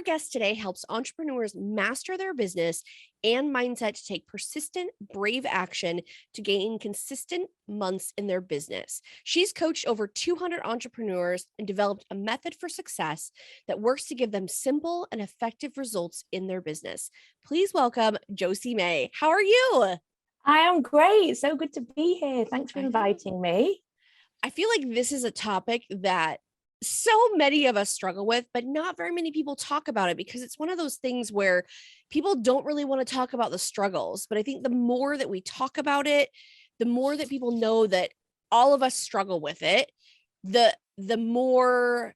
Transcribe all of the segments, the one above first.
guest today helps entrepreneurs master their business and mindset to take persistent, brave action to gain consistent months in their business. She's coached over 200 entrepreneurs and developed a method for success that works to give them simple and effective results in their business. Please welcome Josie May. How are you? I am great. So good to be here. Thanks for inviting me. I feel like this is a topic that so many of us struggle with, but not very many people talk about it because it's one of those things where people don't really want to talk about the struggles. But I think the more that we talk about it, the more that people know that all of us struggle with it, the more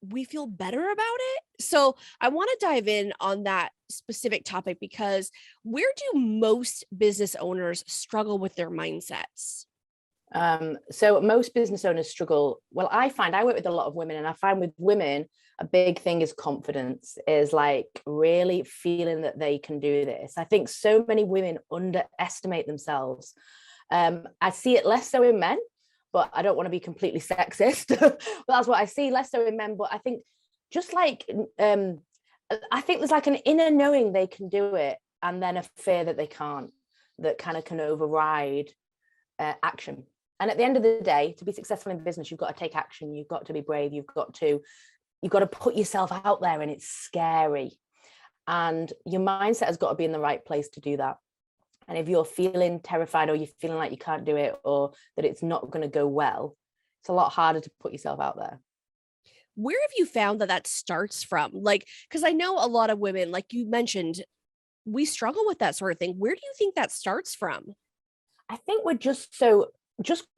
we feel better about it. So I want to dive in on that specific topic because where do most business owners struggle with their mindsets? So most business owners struggle. Well, I work with a lot of women, and I find with women, a big thing is confidence, is like really feeling that they can do this. I think so many women underestimate themselves. I see it less so in men, but I don't want to be completely sexist. But that's what I see, less so in men. But I think just like, I think there's like an inner knowing they can do it, and then a fear that they can't, that kind of can override action. And at the end of the day, to be successful in business, you've got to take action. You've got to be brave. You've got to put yourself out there, and it's scary. And your mindset has got to be in the right place to do that. And if you're feeling terrified, or you're feeling like you can't do it, or that it's not going to go well, it's a lot harder to put yourself out there. Where have you found that starts from? Like, because I know a lot of women, like you mentioned, we struggle with that sort of thing. Where do you think that starts from? I think we're just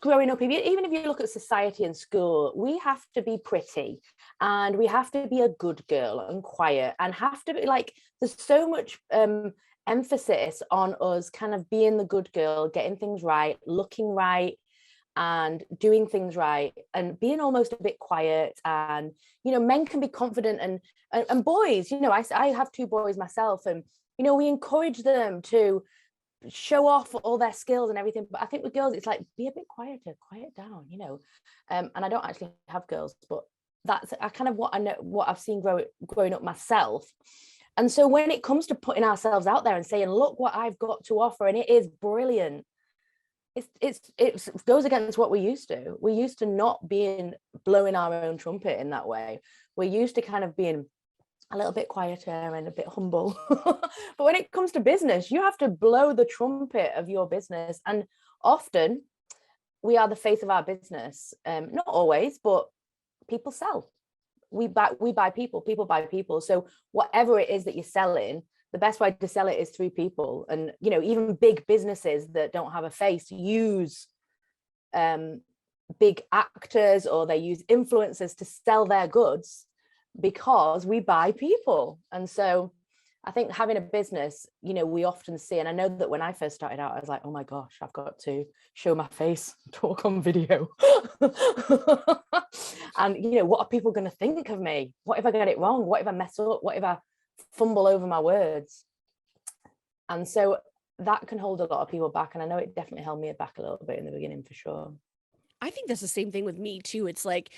growing up, even if you look at society and school, we have to be pretty, and we have to be a good girl and quiet, and have to be like, there's so much emphasis on us kind of being the good girl, getting things right, looking right, and doing things right, and being almost a bit quiet. And men can be confident, and boys, I have two boys myself, and we encourage them to show off all their skills and everything. But I think with girls, it's like, be a bit quieter, quiet down, and I don't actually have girls, but that's kind of what I know, what I've seen growing up myself. And so when it comes to putting ourselves out there and saying, look what I've got to offer, and it is brilliant, it goes against what we used to. We used to not blowing our own trumpet in that way. We're used to kind of being a little bit quieter and a bit humble. But when it comes to business, you have to blow the trumpet of your business. And often we are the face of our business. Not always, but people sell. We buy people buy people. So whatever it is that you're selling, the best way to sell it is through people. And, even big businesses that don't have a face use big actors, or they use influencers to sell their goods, because we buy people. And so I think having a business, we often see, and I know that when I first started out, I was like, oh my gosh, I've got to show my face, talk on video. And, what are people going to think of me? What if I get it wrong? What if I mess up? What if I fumble over my words? And so that can hold a lot of people back. And I know it definitely held me back a little bit in the beginning, for sure. I think that's the same thing with me too. It's like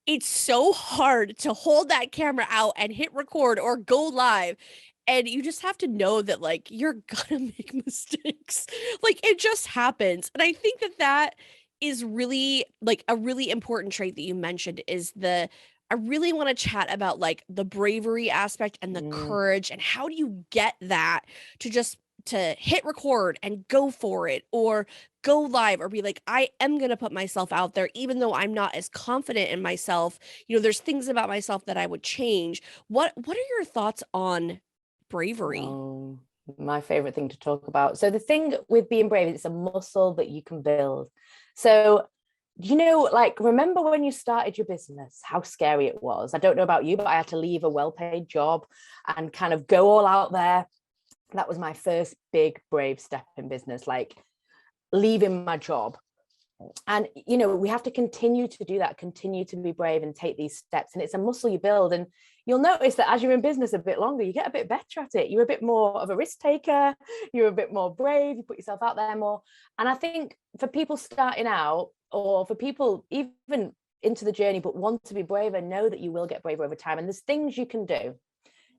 it's so hard to hold that camera out and hit record or go live. And you just have to know that like, you're gonna make mistakes. Like, it just happens. And I think that is really like a really important trait that you mentioned is I really want to chat about like the bravery aspect and the courage, and how do you get that to hit record and go for it, or go live, or be like, I am going to put myself out there, even though I'm not as confident in myself. There's things about myself that I would change. What are your thoughts on bravery? Oh, my favorite thing to talk about. So the thing with being brave is it's a muscle that you can build. So, like, remember when you started your business, how scary it was? I don't know about you, but I had to leave a well-paid job and kind of go all out there. That was my first big brave step in business, like leaving my job. And, we have to continue to do that, continue to be brave and take these steps. And it's a muscle you build. And you'll notice that as you're in business a bit longer, you get a bit better at it. You're a bit more of a risk taker. You're a bit more brave. You put yourself out there more. And I think for people starting out, or for people even into the journey but want to be braver, know that you will get braver over time. And there's things you can do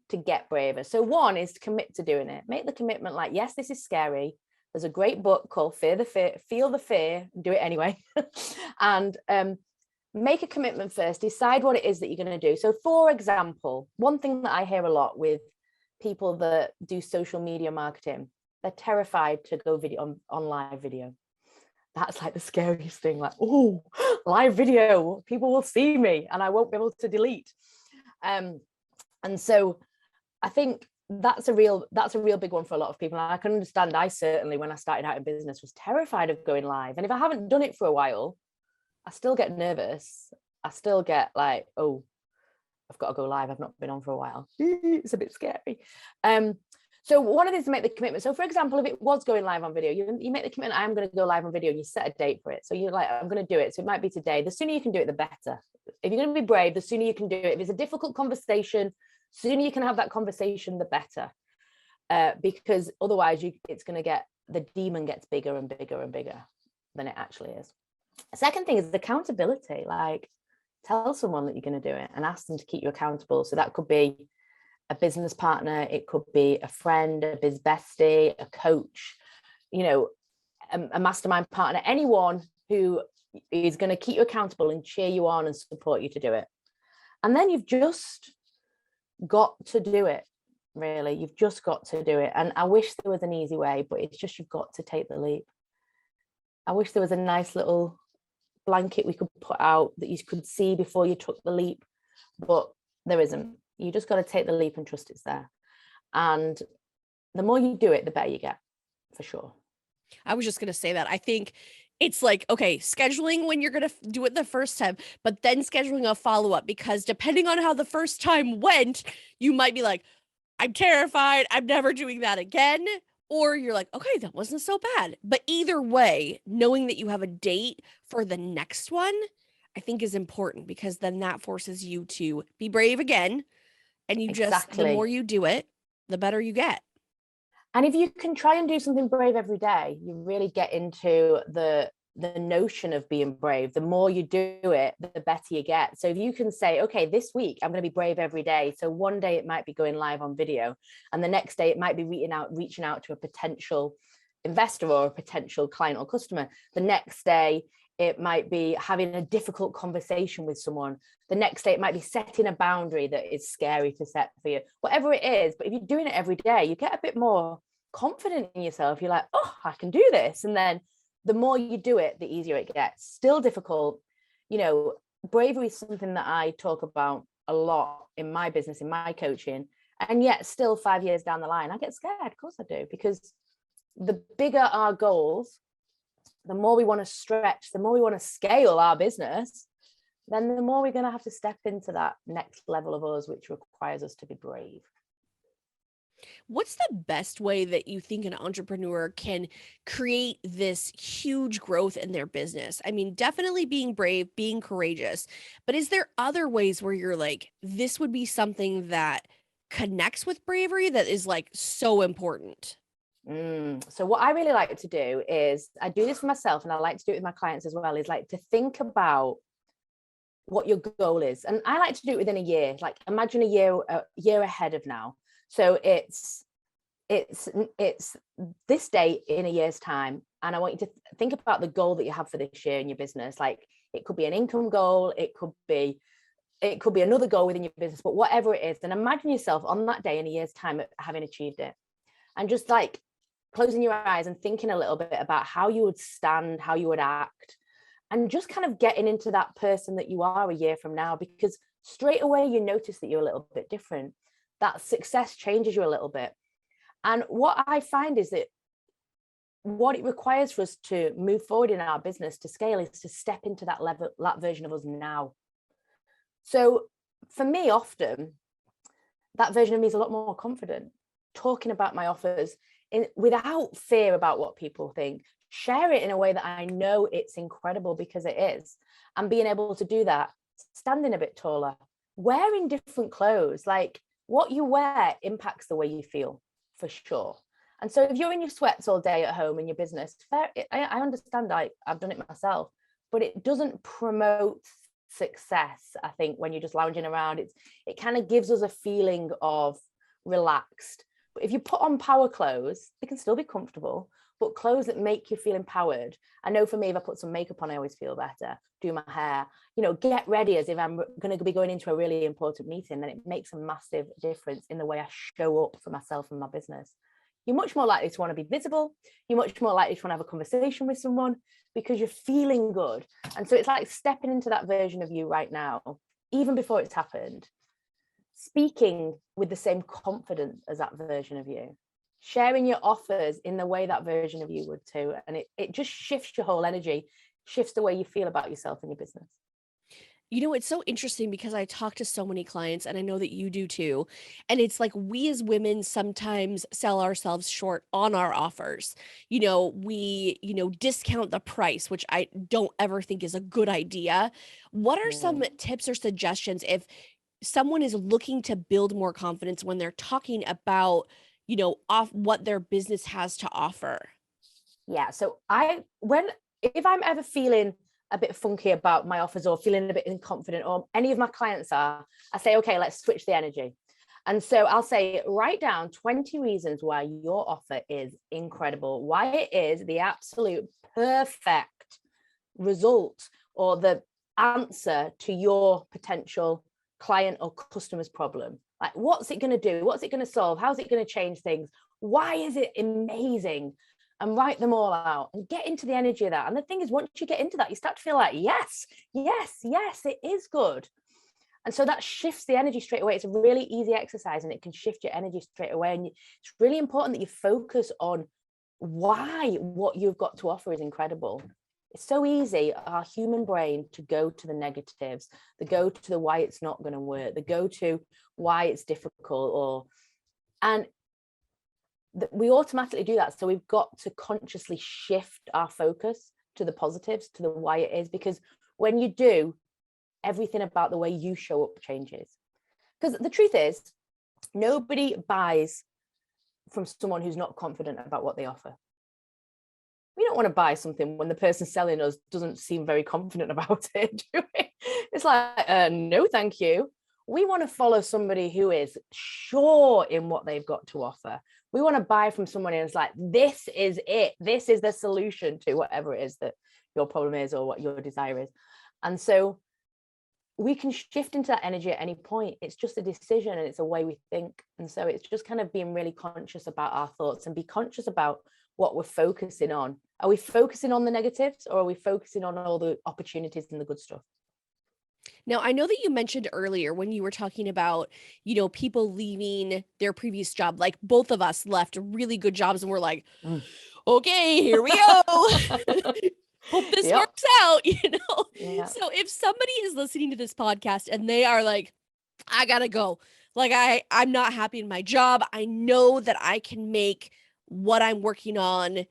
to get braver. So one is to commit to doing it. Make the commitment, like, yes, this is scary. There's a great book called Feel the Fear, do it anyway. And make a commitment first, decide what it is that you're going to do. So for example, one thing that I hear a lot with people that do social media marketing, they're terrified to go on live video. That's like the scariest thing, like, oh, live video, people will see me and I won't be able to delete. And so I think that's a real big one for a lot of people. And I can understand, I certainly, when I started out in business, was terrified of going live. And if I haven't done it for a while, I still get nervous. I still get like, oh, I've got to go live. I've not been on for a while. It's a bit scary. So one of these is to make the commitment. So for example, if it was going live on video, you make the commitment, I am going to go live on video, and you set a date for it. So you're like, I'm going to do it. So it might be today. The sooner you can do it, the better. If you're going to be brave, the sooner you can do it. If it's a difficult conversation, sooner you can have that conversation, the better. Because otherwise it's going to get, the demon gets bigger and bigger and bigger than it actually is. The second thing is accountability. Like, tell someone that you're going to do it and ask them to keep you accountable. So that could be a business partner, it could be a friend, a biz bestie, a coach, a mastermind partner, anyone who is going to keep you accountable and cheer you on and support you to do it. And then you've just got to do it, really. You've just got to do it. And I wish there was an easy way, but it's just, you've got to take the leap. I wish there was a nice little blanket we could put out that you could see before you took the leap, but there isn't. You just got to take the leap and trust it's there. And the more you do it, the better you get, for sure. I was just going to say that. I think it's like, okay, scheduling when you're going to do it the first time, but then scheduling a follow-up, because depending on how the first time went, you might be like, I'm terrified, I'm never doing that again. Or you're like, okay, that wasn't so bad. But either way, knowing that you have a date for the next one, I think is important, because then that forces you to be brave again. And you just, the more you do it, the better you get. And if you can try and do something brave every day, you really get into the notion of being brave. The more you do it, the better you get. So if you can say, okay, this week I'm going to be brave every day. So one day it might be going live on video, and the next day it might be reaching out to a potential investor or a potential client or customer. The next day it might be having a difficult conversation with someone. The next day it might be setting a boundary that is scary to set for you, whatever it is. But if you're doing it every day, you get a bit more confident in yourself. You're like, oh, I can do this. And then the more you do it, the easier it gets. Still difficult. Bravery is something that I talk about a lot in my business, in my coaching. And yet still 5 years down the line, I get scared. Of course I do, because the bigger our goals, the more we want to stretch, the more we want to scale our business, then the more we're going to have to step into that next level of us, which requires us to be brave. What's the best way that you think an entrepreneur can create this huge growth in their business? I mean, definitely being brave, being courageous, but is there other ways where you're like, this would be something that connects with bravery that is like so important? So what I really like to do is, I do this for myself and I like to do it with my clients as well, is like to think about what your goal is. And I like to do it within a year. Like, imagine a year ahead of now. So it's this date in a year's time, and I want you to think about the goal that you have for this year in your business. Like, it could be an income goal, it could be another goal within your business, but whatever it is, then imagine yourself on that day in a year's time having achieved it, and just like closing your eyes and thinking a little bit about how you would stand, how you would act, and just kind of getting into that person that you are a year from now, because straight away you notice that you're a little bit different. That success changes you a little bit. And what I find is that what it requires for us to move forward in our business, to scale, is to step into that level, that version of us now. So for me, often that version of me is a lot more confident, talking about my offers without fear about what people think. Share it in a way that I know it's incredible, because it is. And being able to do that, standing a bit taller, wearing different clothes, like what you wear impacts the way you feel, for sure. And so if you're in your sweats all day at home in your business, I understand, I've done it myself, but it doesn't promote success. I think when you're just lounging around, it kind of gives us a feeling of relaxed. But if you put on power clothes, they can still be comfortable, but clothes that make you feel empowered. I know for me, if I put some makeup on, I always feel better. Do my hair, get ready as if I'm going to be going into a really important meeting, then it makes a massive difference in the way I show up for myself and my business. You're much more likely to want to be visible. You're much more likely to want to have a conversation with someone because you're feeling good. And so it's like stepping into that version of you right now, even before it's happened, speaking with the same confidence as that version of you, sharing your offers in the way that version of you would too. And it just shifts your whole energy, shifts the way you feel about yourself and your business. It's so interesting because I talk to so many clients, and I know that you do too. And it's like we as women sometimes sell ourselves short on our offers. We, discount the price, which I don't ever think is a good idea. What are some tips or suggestions if someone is looking to build more confidence when they're talking about, off what their business has to offer? Yeah. So if I'm ever feeling a bit funky about my offers or feeling a bit inconfident, or any of my clients are, I say, okay, let's switch the energy. And so I'll say, write down 20 reasons why your offer is incredible, why it is the absolute perfect result or the answer to your potential client or customer's problem. Like, what's it going to do? What's it going to solve? How's it going to change things? Why is it amazing? And write them all out and get into the energy of that. And the thing is, once you get into that, you start to feel like, yes, it is good. And so that shifts the energy straight away. It's a really easy exercise and it can shift your energy straight away. And it's really important that you focus on why what you've got to offer is incredible. It's so easy, our human brain, to go to the negatives, to go to the why it's not going to work, to go to why it's difficult, and we automatically do that. So we've got to consciously shift our focus to the positives, to the why it is, because when you do, everything about the way you show up changes. Because the truth is, nobody buys from someone who's not confident about what they offer. We don't want to buy something when the person selling us doesn't seem very confident about it, do we? It's like, no, thank you. We want to follow somebody who is sure in what they've got to offer. We want to buy from someone who's like, this is it. This is the solution to whatever it is that your problem is or what your desire is. And so we can shift into that energy at any point. It's just a decision and it's a way we think. And so it's just kind of being really conscious about our thoughts and be conscious about what we're focusing on. Are we focusing on the negatives or are we focusing on all the opportunities and the good stuff? Now, I know that you mentioned earlier when you were talking about, people leaving their previous job, like both of us left really good jobs and we're like, okay, here we go. Hope this works out, Yeah. So if somebody is listening to this podcast and they are like, I gotta go, like I'm not happy in my job. I know that I can make what I'm working on,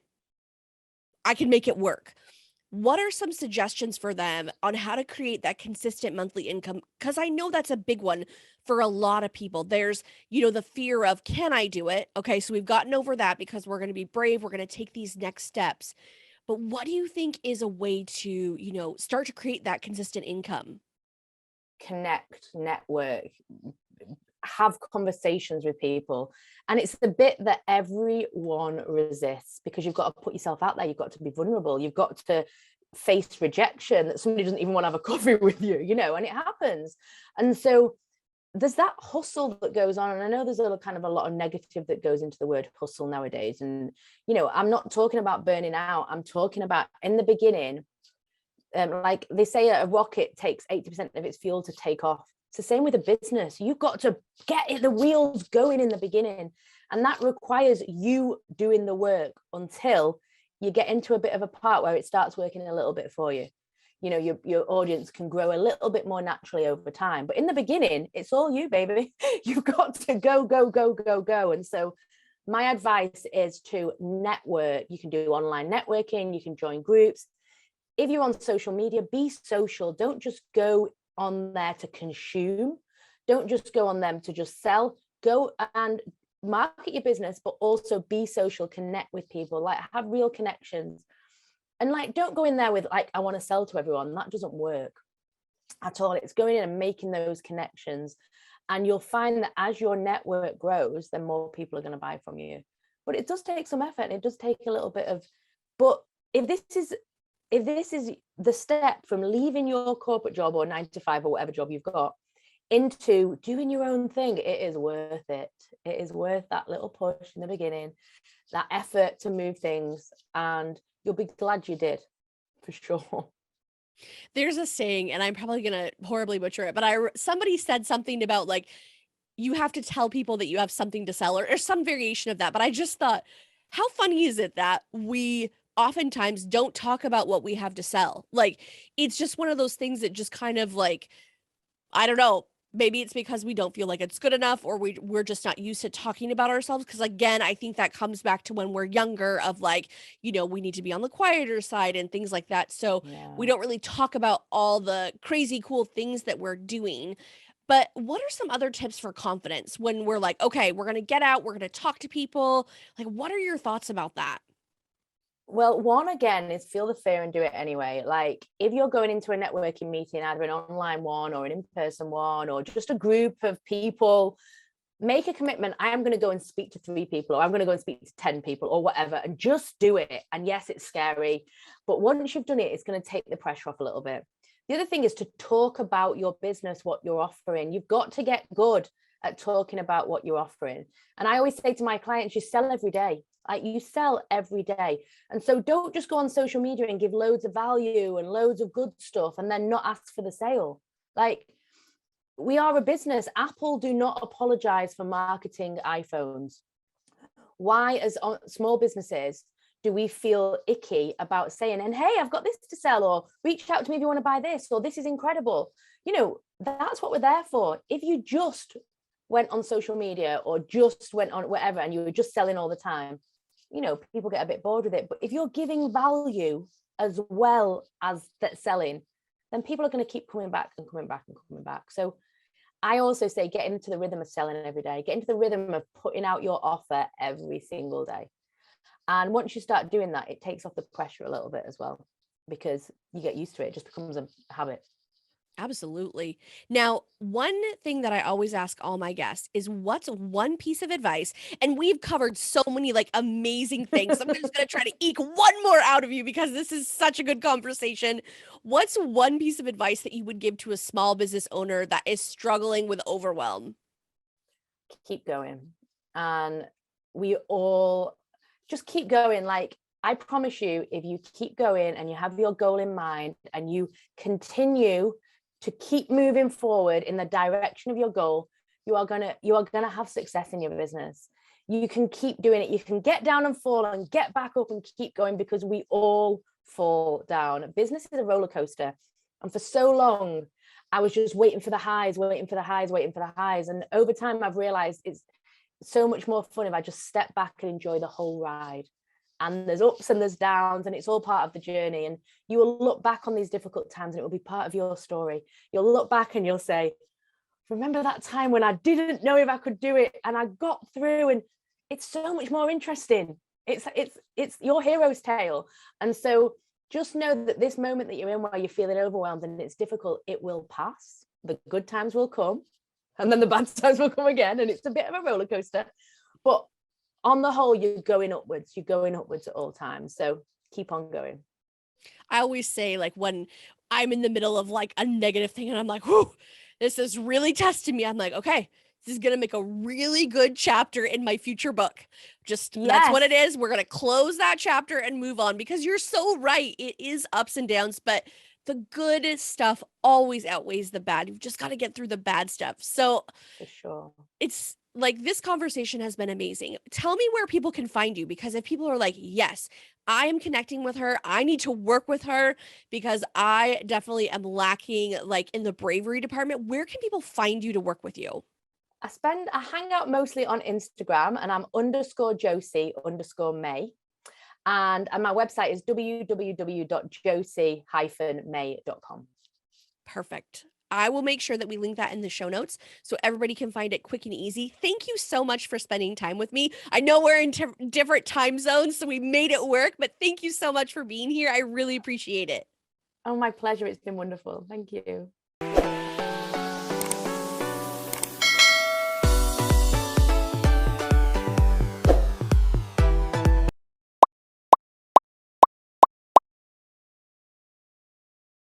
I can make it work. What are some suggestions for them on how to create that consistent monthly income? Because I know that's a big one for a lot of people. There's, the fear of, can I do it? Okay, so we've gotten over that because we're going to be brave. We're going to take these next steps. But what do you think is a way to, start to create that consistent income? Connect, network, have conversations with people. And it's the bit that everyone resists because you've got to put yourself out there. You've got to be vulnerable. You've got to face rejection, that somebody doesn't even want to have a coffee with you, and it happens. And so there's that hustle that goes on. And I know there's a lot of negative that goes into the word hustle nowadays. And, I'm not talking about burning out. I'm talking about in the beginning, like they say, a rocket takes 80% of its fuel to take off. It's the same with a business. You've got to get the wheels going in the beginning. And that requires you doing the work until you get into a bit of a part where it starts working a little bit for you. Your audience can grow a little bit more naturally over time. But in the beginning, it's all you, baby. You've got to go, go, go, go, go. And so my advice is to network. You can do online networking. You can join groups. If you're on social media, be social. Don't just go on there to consume. Don't just go on them to just sell. Go and market your business, but also be social, connect with people, like have real connections. And like, don't go in there with like, I want to sell to everyone. That doesn't work. at all. It's going in and making those connections. And you'll find that as your network grows, then more people are going to buy from you. But it does take some effort. It does take a little bit of, but if this is the step from leaving your corporate job or 9 to 5 or whatever job you've got into doing your own thing, it is worth it. It is worth that little push in the beginning, that effort to move things, and you'll be glad you did, for sure. There's a saying, and I'm probably gonna horribly butcher it, but somebody said something about like you have to tell people that you have something to sell, or some variation of that. But I just thought, how funny is it that we oftentimes don't talk about what we have to sell? Like, it's just one of those things that just kind of like, I don't know. Maybe it's because we don't feel like it's good enough, or we're just not used to talking about ourselves. Because again, I think that comes back to when we're younger of like, we need to be on the quieter side and things like that. So we Yeah. don't really talk about all the crazy cool things that we're doing. But what are some other tips for confidence when we're like, okay, we're going to get out, we're going to talk to people? Like, what are your thoughts about that? Well, one again is feel the fear and do it anyway. Like if you're going into a networking meeting, either an online one or an in-person one, or just a group of people, make a commitment. I am going to go and speak to 3 people, or I'm going to go and speak to 10 people, or whatever, and just do it. And yes, it's scary, but once you've done it, it's going to take the pressure off a little bit. The other thing is to talk about your business, what you're offering. You've got to get good at talking about what you're offering. And I always say to my clients, you sell every day. Like you sell every day. And so don't just go on social media and give loads of value and loads of good stuff and then not ask for the sale. Like, we are a business. Apple do not apologize for marketing iPhones. Why, as small businesses, do we feel icky about saying, and hey, I've got this to sell, or reach out to me if you want to buy this, or this is incredible? That's what we're there for. If you just went on social media or just went on whatever and you were just selling all the time, people get a bit bored with it. But if you're giving value as well as that selling, then people are going to keep coming back and coming back and coming back. So I also say get into the rhythm of selling every day, get into the rhythm of putting out your offer every single day. And once you start doing that, it takes off the pressure a little bit as well, because you get used to it. It just becomes a habit. Absolutely. Now, one thing that I always ask all my guests is what's one piece of advice? And we've covered so many like amazing things. I'm just going to try to eke one more out of you because this is such a good conversation. What's one piece of advice that you would give to a small business owner that is struggling with overwhelm? Keep going. And we all just keep going. Like, I promise you, if you keep going and you have your goal in mind and you continue to keep moving forward in the direction of your goal, you are gonna have success in your business. You can keep doing it. You can get down and fall and get back up and keep going, because we all fall down. Business is a roller coaster. And for so long, I was just waiting for the highs, waiting for the highs, waiting for the highs. And over time, I've realized it's so much more fun if I just step back and enjoy the whole ride. And there's ups and there's downs, and it's all part of the journey. And you will look back on these difficult times and it will be part of your story. You'll look back and you'll say, remember that time when I didn't know if I could do it and I got through? And it's so much more interesting. It's your hero's tale. And so just know that this moment that you're in, where you're feeling overwhelmed and it's difficult, it will pass. The good times will come, and then the bad times will come again. And it's a bit of a roller coaster. But on the whole, you're going upwards at all times. So keep on going. I always say, like, when I'm in the middle of like a negative thing and I'm like, whoo, this is really testing me. I'm like, okay, this is going to make a really good chapter in my future book. Just that's what it is. We're going to close that chapter and move on, because you're so right. It is ups and downs, but the good stuff always outweighs the bad. You've just got to get through the bad stuff. So For sure. it's like, this conversation has been amazing. Tell me where people can find you, because if people are like, yes, I am connecting with her, I need to work with her, because I definitely am lacking like in the bravery department, where can people find you to work with you? I hang out mostly on Instagram, and I'm _Josie_May. And my website is www.josie-may.com. Perfect. I will make sure that we link that in the show notes so everybody can find it quick and easy. Thank you so much for spending time with me. I know we're in different time zones, so we made it work, but thank you so much for being here. I really appreciate it. Oh, my pleasure. It's been wonderful. Thank you.